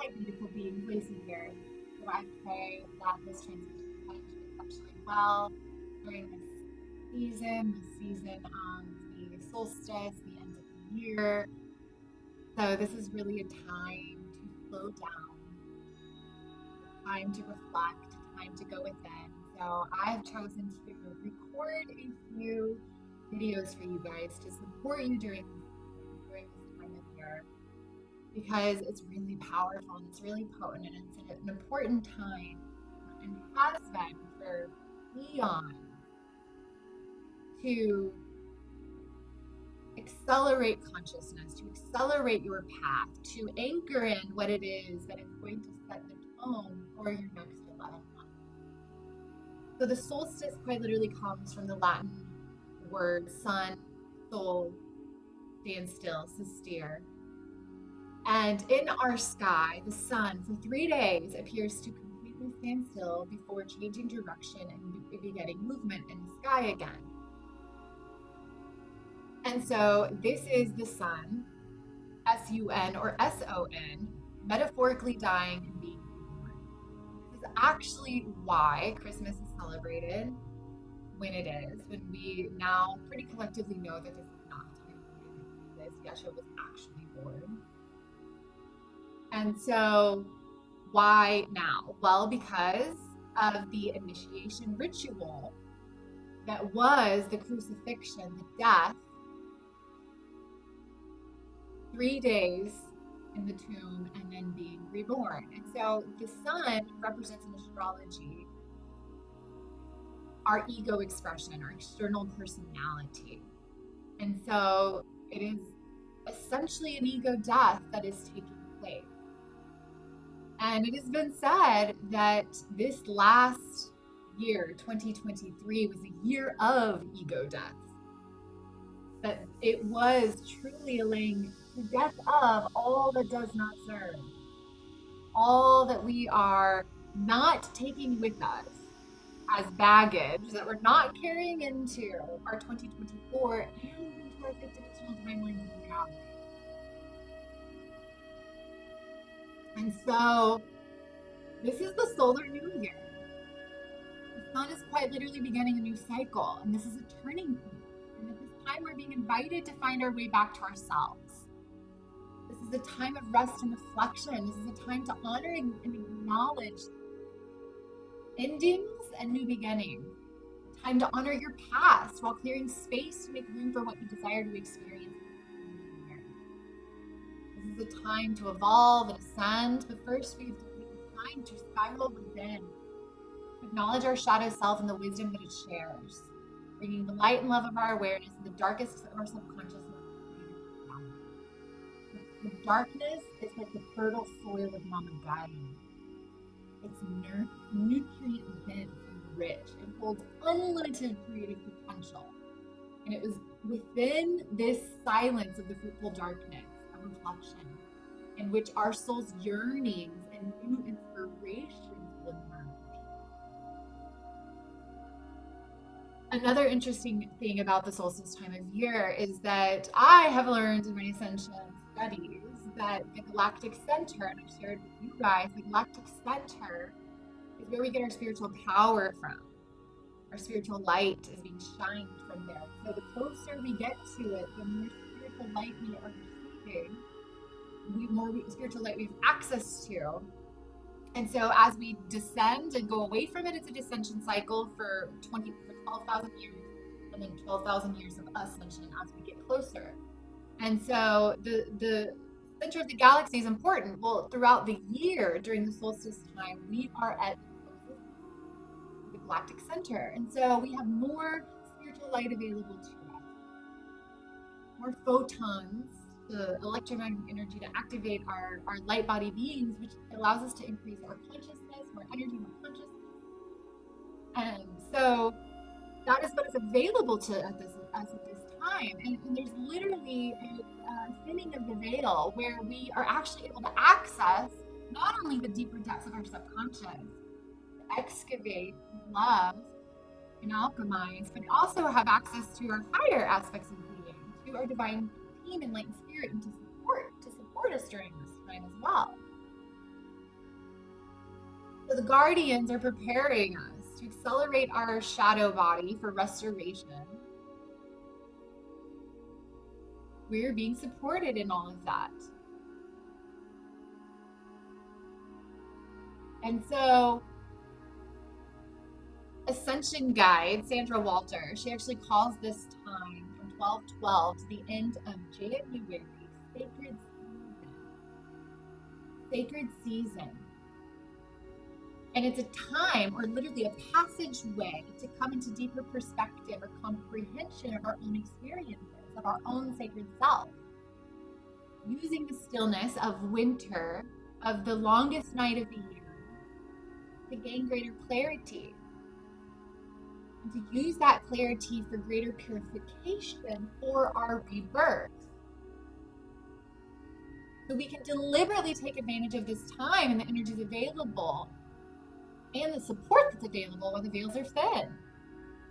my beautiful being places here. So I pray that this transition finds you exceptionally well during this season of the solstice, the end of the year. So this is really a time to slow down, a time to reflect, a time to go within. So I've chosen to record a few videos for you guys to support you during this time of year, because it's really powerful and it's really potent, and it's an important time, and has been for eons, to accelerate consciousness, to accelerate your path, to anchor in what it is that is going to set the tone for your next 11 months. So the solstice quite literally comes from the Latin word sun, sol, stand still, sistere. And in our sky, the sun for 3 days appears to completely stand still before changing direction and beginning movement in the sky again. And so this is the sun, S-U-N or S-O-N, metaphorically dying and being reborn. This is actually why Christmas is celebrated when it is, when we now pretty collectively know that this is not the time for this. Yeshua was actually born. And so why now? Well, because of the initiation ritual that was the crucifixion, the death, 3 days in the tomb, and then being reborn. And so the sun represents in astrology our ego expression, our external personality. And so it is essentially an ego death that is taking place. And it has been said that this last year, 2023, was a year of ego death. That it was truly laying the death of all that does not serve, all that we are not taking with us as baggage, that we're not carrying into our 2024 and into our fifth dimensional timelines of reality. And so this is the solar new year. The sun is quite literally beginning a new cycle, and this is a turning point. And at this time, we're being invited to find our way back to ourselves. This is a time of rest and reflection. This is a time to honor and acknowledge endings and new beginnings. A time to honor your past while clearing space to make room for what you desire to experience. This is a time to evolve and ascend, but first we have to take the time to spiral within, acknowledge our shadow self and the wisdom that it shares, bringing the light and love of our awareness in the darkest of our subconscious. The darkness is like the fertile soil of Mama Gaia. It's nutrient dense and rich. It holds unlimited creative potential. And it was within this silence of the fruitful darkness of reflection in which our soul's yearnings and new inspirations will emerge. Another interesting thing about the solstice time of year is that I have learned in my ascension studies that the Galactic Center, and I shared with you guys, the Galactic Center is where we get our spiritual power from. Our spiritual light is being shined from there. So the closer we get to it, the more spiritual light we are receiving, the more spiritual light we have access to. And so as we descend and go away from it, it's a descension cycle for 12,000 years, and then 12,000 years of ascension as we get closer. And so the center of the galaxy is important. Well, throughout the year, during the solstice time, we are at the Galactic Center. And so we have more spiritual light available to us, more photons, the electromagnetic energy to activate our light body beings, which allows us to increase our consciousness, more energy, more consciousness. And so that is what is available to us at this time. And there's literally a thinning of the veil where we are actually able to access not only the deeper depths of our subconscious, to excavate, love, and alchemize, but also have access to our higher aspects of being, to our divine team and light and spirit, and to support us during this time as well. So the guardians are preparing us to accelerate our shadow body for restoration. We're being supported in all of that. And so Ascension Guide, Sandra Walter, she actually calls this time from 12/12 to the end of January sacred season. Sacred season. And it's a time, or literally a passageway, to come into deeper perspective or comprehension of our own experiences, of our own sacred self. Using the stillness of winter, of the longest night of the year, to gain greater clarity. And to use that clarity for greater purification for our rebirth. So we can deliberately take advantage of this time and the energies available and the support that's available when the veils are thin.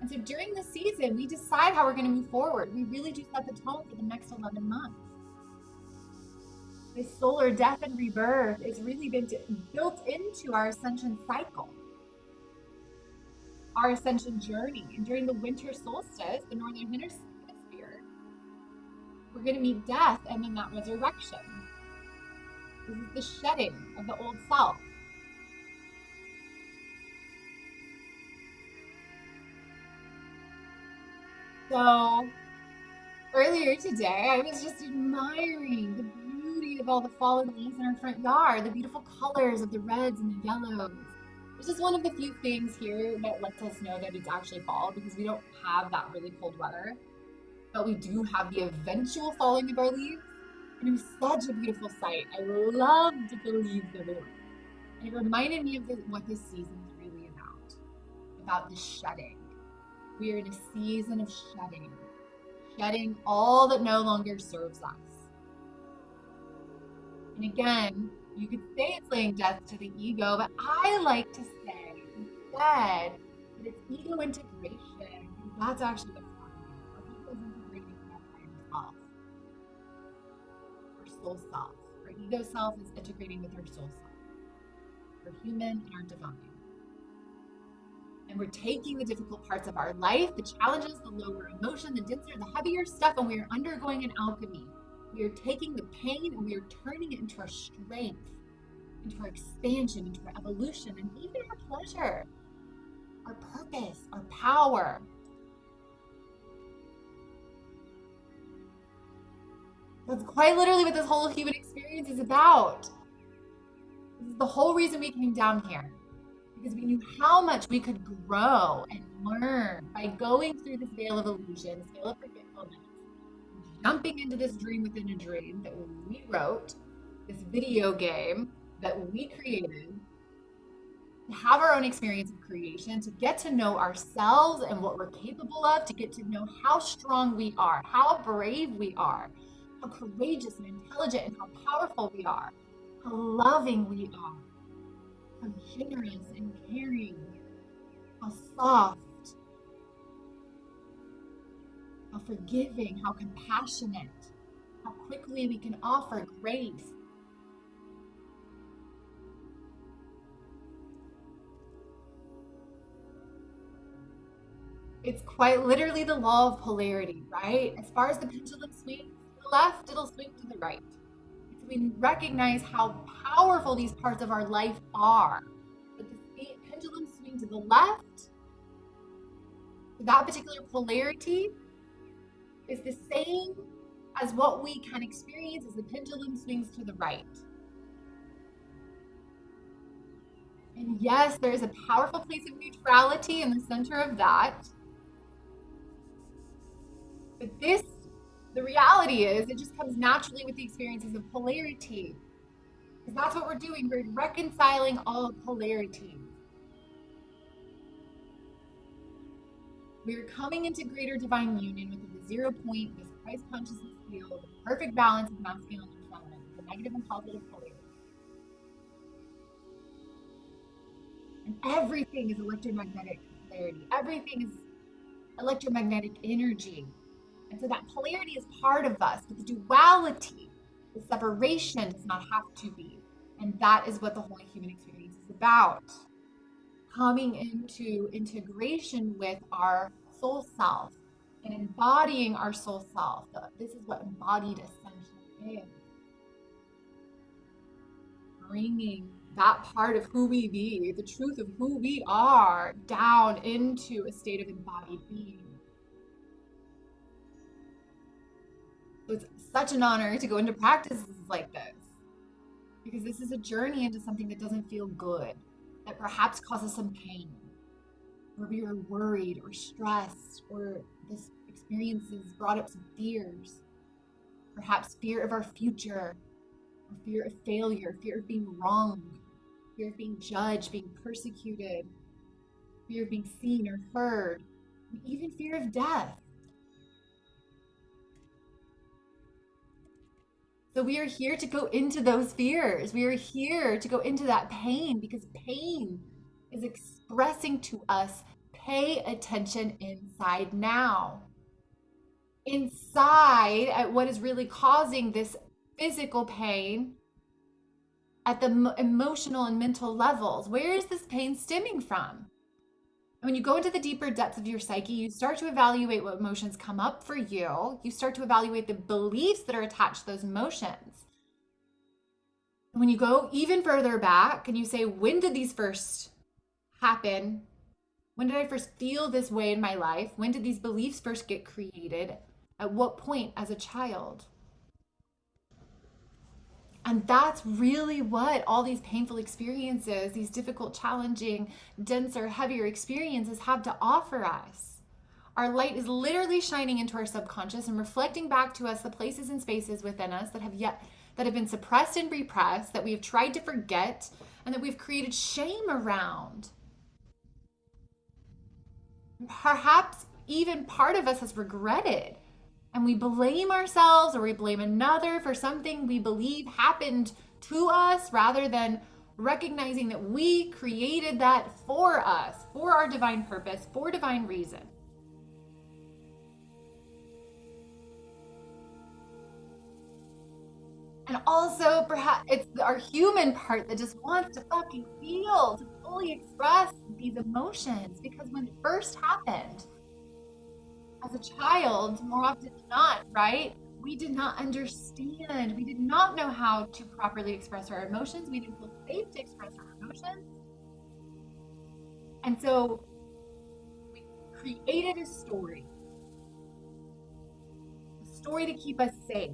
And so during this season, we decide how we're going to move forward. We really do set the tone for the next 11 months. This solar death and rebirth is really been built into our ascension cycle, our ascension journey. And during the winter solstice, the northern hemisphere, we're going to meet death and then that resurrection. This is the shedding of the old self. So earlier today, I was just admiring the beauty of all the fallen leaves in our front yard, the beautiful colors of the reds and the yellows. It's just one of the few things here that lets us know that it's actually fall, because we don't have that really cold weather, but we do have the eventual falling of our leaves. And it was such a beautiful sight. I loved the leaves everywhere. And it reminded me of what this season is really about the shedding. We are in a season of shedding all that no longer serves us. And again, you could say it's laying death to the ego, but I like to say instead that it's ego integration. That's actually what's happening. Our ego is integrating with our higher self, our soul self. Our ego self is integrating with our soul self, our human and our divine. And we're taking the difficult parts of our life, the challenges, the lower emotion, the denser, the heavier stuff, and we are undergoing an alchemy. We are taking the pain and we are turning it into our strength, into our expansion, into our evolution, and even our pleasure, our purpose, our power. That's quite literally what this whole human experience is about. This is the whole reason we came down here. Because we knew how much we could grow and learn by going through this veil of illusion, this veil of forgetfulness, jumping into this dream within a dream that we wrote, this video game that we created, to have our own experience of creation, to get to know ourselves and what we're capable of, to get to know how strong we are, how brave we are, how courageous and intelligent and how powerful we are, how loving we are, how generous and caring, how soft, how forgiving, how compassionate, how quickly we can offer grace. It's quite literally the law of polarity, right? As far as the pendulum swings to the left, it'll swing to the right. So we recognize how powerful these parts of our life are. But the pendulum swing to the left, that particular polarity is the same as what we can experience as the pendulum swings to the right. And yes, there is a powerful place of neutrality in the center of that. But the reality is, it just comes naturally with the experiences of polarity. Because that's what we're doing. We're reconciling all polarity. We're coming into greater divine union with the 0 point, this Christ consciousness field, the perfect balance of masculine and feminine, the negative and positive polarity. And everything is electromagnetic polarity. Everything is electromagnetic energy. And so that polarity is part of us, but the duality, the separation does not have to be. And that is what the whole human experience is about coming into integration with our soul self and embodying our soul self. This is what embodied ascension is. Bringing that part of who we be, the truth of who we are, down into a state of embodied being. So it's such an honor to go into practices like this, because this is a journey into something that doesn't feel good, that perhaps causes some pain, or we are worried or stressed, or this experience has brought up some fears, perhaps fear of our future, or fear of failure, fear of being wronged, fear of being judged, being persecuted, fear of being seen or heard, and even fear of death. So we are here to go into those fears. We are here to go into that pain, because pain is expressing to us, pay attention inside now. Inside, at what is really causing this physical pain, at the emotional and mental levels. Where is this pain stemming from? And when you go into the deeper depths of your psyche, you start to evaluate what emotions come up for you. You start to evaluate the beliefs that are attached to those emotions. And when you go even further back and you say, when did these first happen? When did I first feel this way in my life? When did these beliefs first get created? At what point as a child? And that's really what all these painful experiences, these difficult, challenging, denser, heavier experiences have to offer us. Our light is literally shining into our subconscious and reflecting back to us the places and spaces within us that have been suppressed and repressed, that we have tried to forget, and that we've created shame around. Perhaps even part of us has regretted. And we blame ourselves, or we blame another for something we believe happened to us, rather than recognizing that we created that for us, for our divine purpose, for divine reason. And also, perhaps it's our human part that just wants to fucking feel, to fully express these emotions, because when it first happened, as a child, more often than not, right? We did not understand. We did not know how to properly express our emotions. We didn't feel safe to express our emotions. And so we created a story to keep us safe,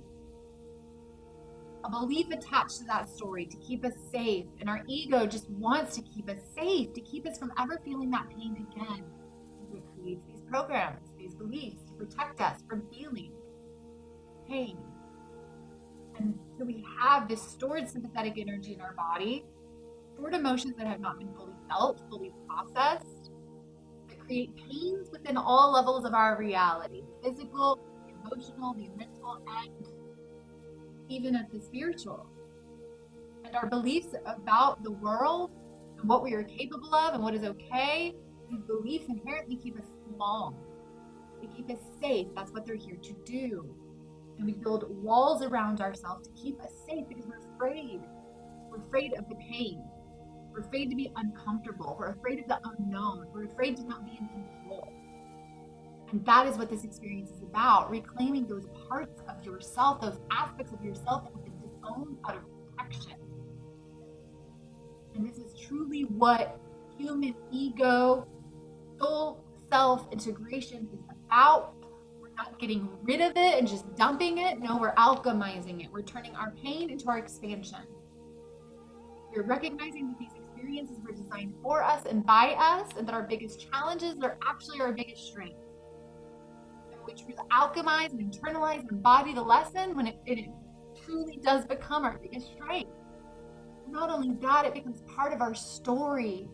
a belief attached to that story to keep us safe. And our ego just wants to keep us safe, to keep us from ever feeling that pain again. It creates these programs, these beliefs to protect us from feeling pain. And so we have this stored sympathetic energy in our body, stored emotions that have not been fully felt, fully processed, that create pains within all levels of our reality, the physical, the emotional, the mental, and even at the spiritual. And our beliefs about the world and what we are capable of and what is okay, these beliefs inherently keep us small. They keep us safe. That's what they're here to do. And we build walls around ourselves to keep us safe, because we're afraid. We're afraid of the pain. We're afraid to be uncomfortable. We're afraid of the unknown. We're afraid to not be in control. And that is what this experience is about, reclaiming those parts of yourself, those aspects of yourself that have been disowned out of protection. And this is truly what human ego, soul, self-integration is about. We're not getting rid of it and just dumping it. No, we're alchemizing it. We're turning our pain into our expansion. We're recognizing that these experiences were designed for us and by us, and that our biggest challenges are actually our biggest strengths. And which we alchemize and internalize and embody the lesson when it truly does become our biggest strength. Not only that, it becomes part of our story.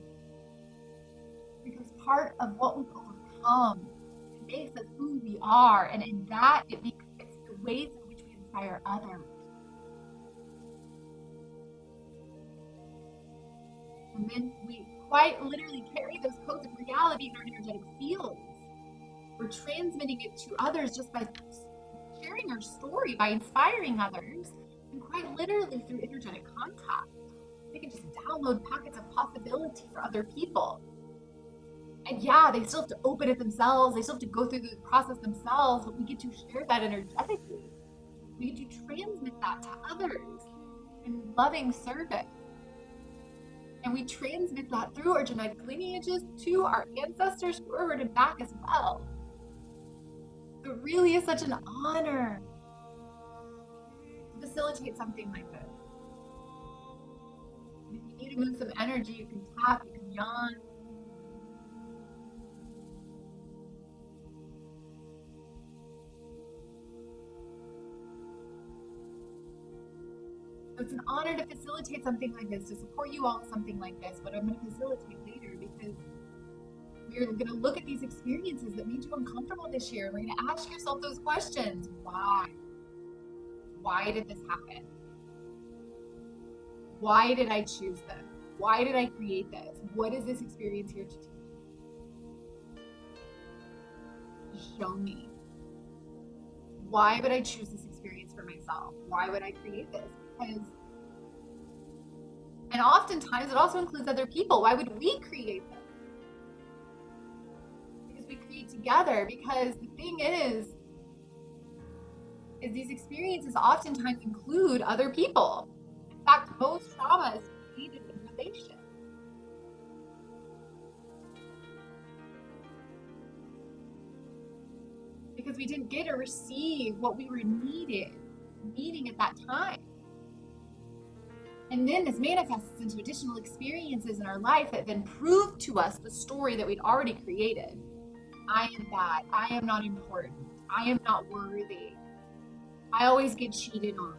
It becomes part of what we've overcome. It makes us who we are, and in that, it's the ways in which we inspire others. And then we quite literally carry those codes of reality in our energetic fields. We're transmitting it to others just by sharing our story, by inspiring others, and quite literally through energetic contact. They can just download packets of possibility for other people. And yeah, they still have to open it themselves. They still have to go through the process themselves, but we get to share that energetically. We get to transmit that to others in loving service. And we transmit that through our genetic lineages to our ancestors forward and back as well. It really is such an honor to facilitate something like this. If you need to move some energy, you can tap, you can yawn. So it's an honor to facilitate something like this, to support you all with something like this, but I'm going to facilitate later because we're going to look at these experiences that made you uncomfortable this year. We're going to ask yourself those questions. Why? Why did this happen? Why did I choose this? Why did I create this? What is this experience here to teach? Show me. Why would I choose this experience for myself? Why would I create this? Because, and oftentimes it also includes other people. Why would we create this? Because we create together. Because the thing is these experiences oftentimes include other people. In fact, most trauma is created in relation. Because we didn't get or receive what we were needing at that time. And then this manifests into additional experiences in our life that then prove to us the story that we'd already created. I am bad. I am not important. I am not worthy. I always get cheated on.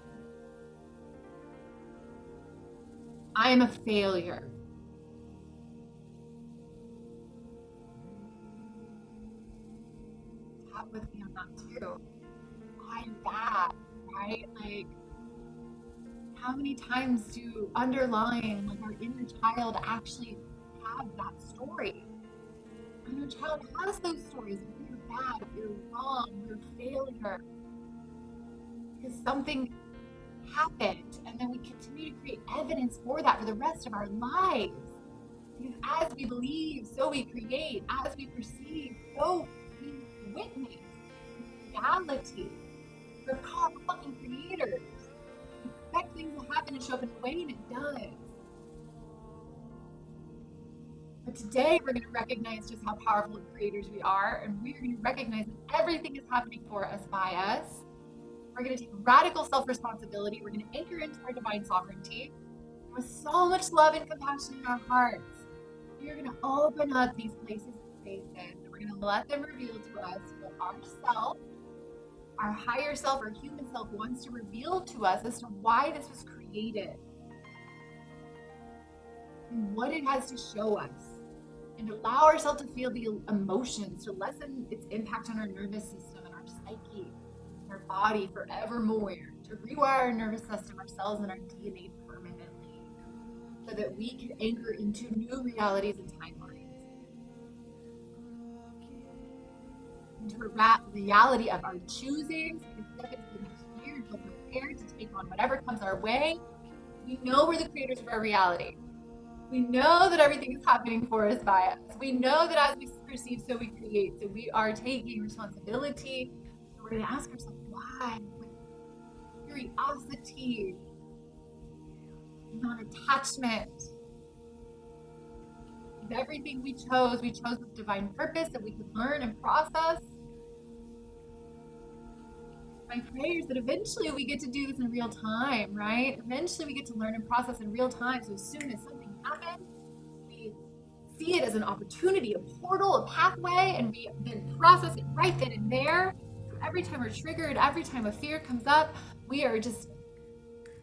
I am a failure. Tap with me on that too. I'm bad, right? Like, how many times do underlying, like, our inner child actually have that story? Our inner child has those stories. You're bad, you're wrong, you're a failure. Because something happened, and then we continue to create evidence for that for the rest of our lives. Because as we believe, so we create. As we perceive, so we witness reality. We're called fucking creators. We expect things to happen and show up in a way, and it does. But today we're going to recognize just how powerful of creators we are, and we're going to recognize that everything is happening for us, by us. We're going to take radical self-responsibility. We're going to anchor into our divine sovereignty. With so much love and compassion in our hearts, we're going to open up these places and spaces, and we're going to let them reveal to us what ourself, our higher self, our human self wants to reveal to us as to why this was created and what it has to show us, and allow ourselves to feel the emotions, to lessen its impact on our nervous system and our psyche, our body forevermore, to rewire our nervous system, our cells, and our DNA permanently, so that we can anchor into new realities and timelines, into a reality of our choosing. So we can step into the next year and feel prepared to take on whatever comes our way. We know we're the creators of our reality. We know that everything is happening for us, by us. We know that as we perceive, so we create. So we are taking responsibility. So we're going to ask ourselves why, with curiosity, non-attachment. With everything we chose with divine purpose that we could learn and process. My prayer is that eventually we get to do this in real time, right? Eventually we get to learn and process in real time. So as soon as something happens, we see it as an opportunity, a portal, a pathway, and we then process it right then and there. So every time we're triggered, every time a fear comes up, we are just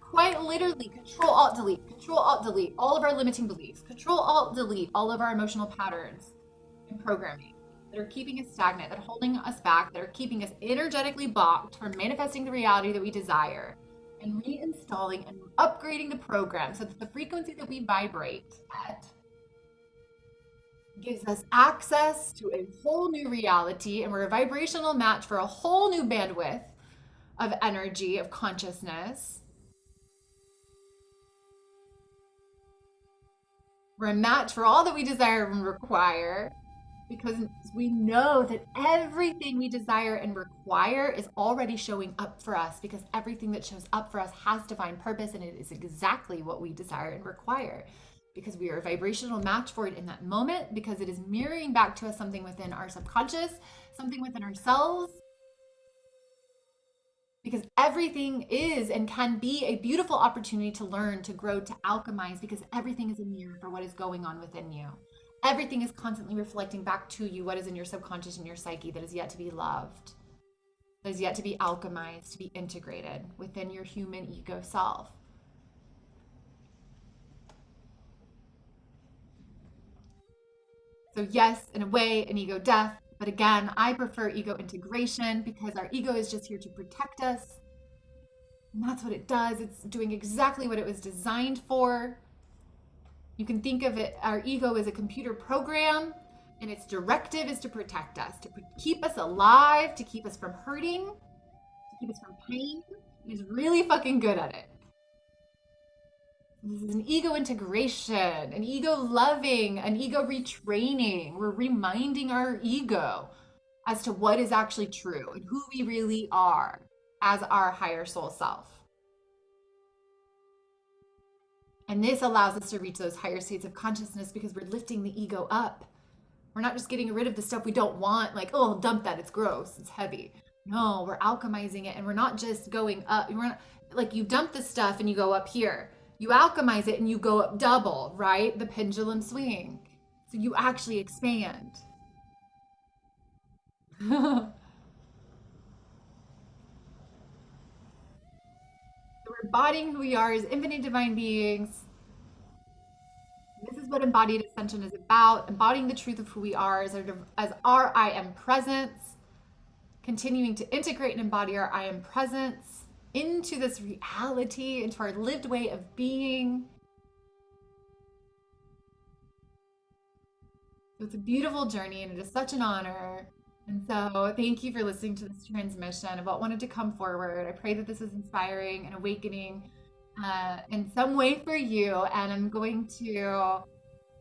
quite literally control alt delete all of our limiting beliefs, control alt delete all of our emotional patterns and programming that are keeping us stagnant, that are holding us back, that are keeping us energetically blocked from manifesting the reality that we desire, and reinstalling and upgrading the program so that the frequency that we vibrate at gives us access to a whole new reality, and we're a vibrational match for a whole new bandwidth of energy, of consciousness. We're a match for all that we desire and require because we know that everything we desire and require is already showing up for us because everything that shows up for us has divine purpose and it is exactly what we desire and require because we are a vibrational match for it in that moment because it is mirroring back to us something within our subconscious, something within ourselves, because everything is and can be a beautiful opportunity to learn, to grow, to alchemize, because everything is a mirror for what is going on within you. Everything is constantly reflecting back to you what is in your subconscious and your psyche that is yet to be loved, that is yet to be alchemized, to be integrated within your human ego self. So, yes, in a way, an ego death. But again, I prefer ego integration because our ego is just here to protect us. And that's what it does. It's doing exactly what it was designed for. You can think of it, our ego as a computer program, and its directive is to protect us, to keep us alive, to keep us from hurting, to keep us from pain. It is really fucking good at it. This is an ego integration, an ego loving, an ego retraining. We're reminding our ego as to what is actually true and who we really are as our higher soul self. And this allows us to reach those higher states of consciousness because we're lifting the ego up. We're not just getting rid of the stuff we don't want, like, oh, dump that, it's gross, it's heavy. No, we're alchemizing it and we're not just going up. We're not, like, you dump the stuff and you go up here. You alchemize it and you go up double, right? The pendulum swing. So you actually expand. So we're embodying who we are as infinite divine beings. This is what embodied ascension is about, embodying the truth of who we are as our I am presence, continuing to integrate and embody our I am presence into this reality, into our lived way of being. So it's a beautiful journey and it is such an honor. And so thank you for listening to this transmission of what wanted to come forward. I pray that this is inspiring and awakening in some way for you. And I'm going to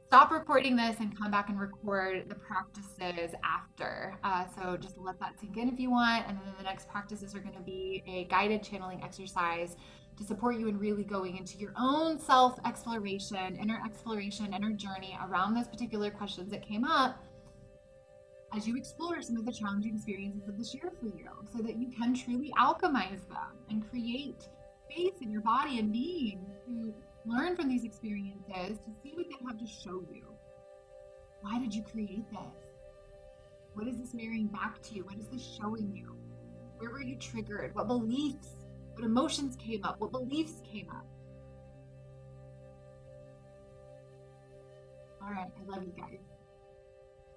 stop recording this and come back and record the practices after. So just let that sink in if you want. And then the next practices are going to be a guided channeling exercise to support you in really going into your own self exploration, inner journey around those particular questions that came up as you explore some of the challenging experiences of this year for you so that you can truly alchemize them and create space in your body and being to learn from these experiences, to see what they have to show you. Why did you create this? What is this mirroring back to you? What is this showing you? Where were you triggered? What beliefs, what emotions came up? What beliefs came up? All right, I love you guys.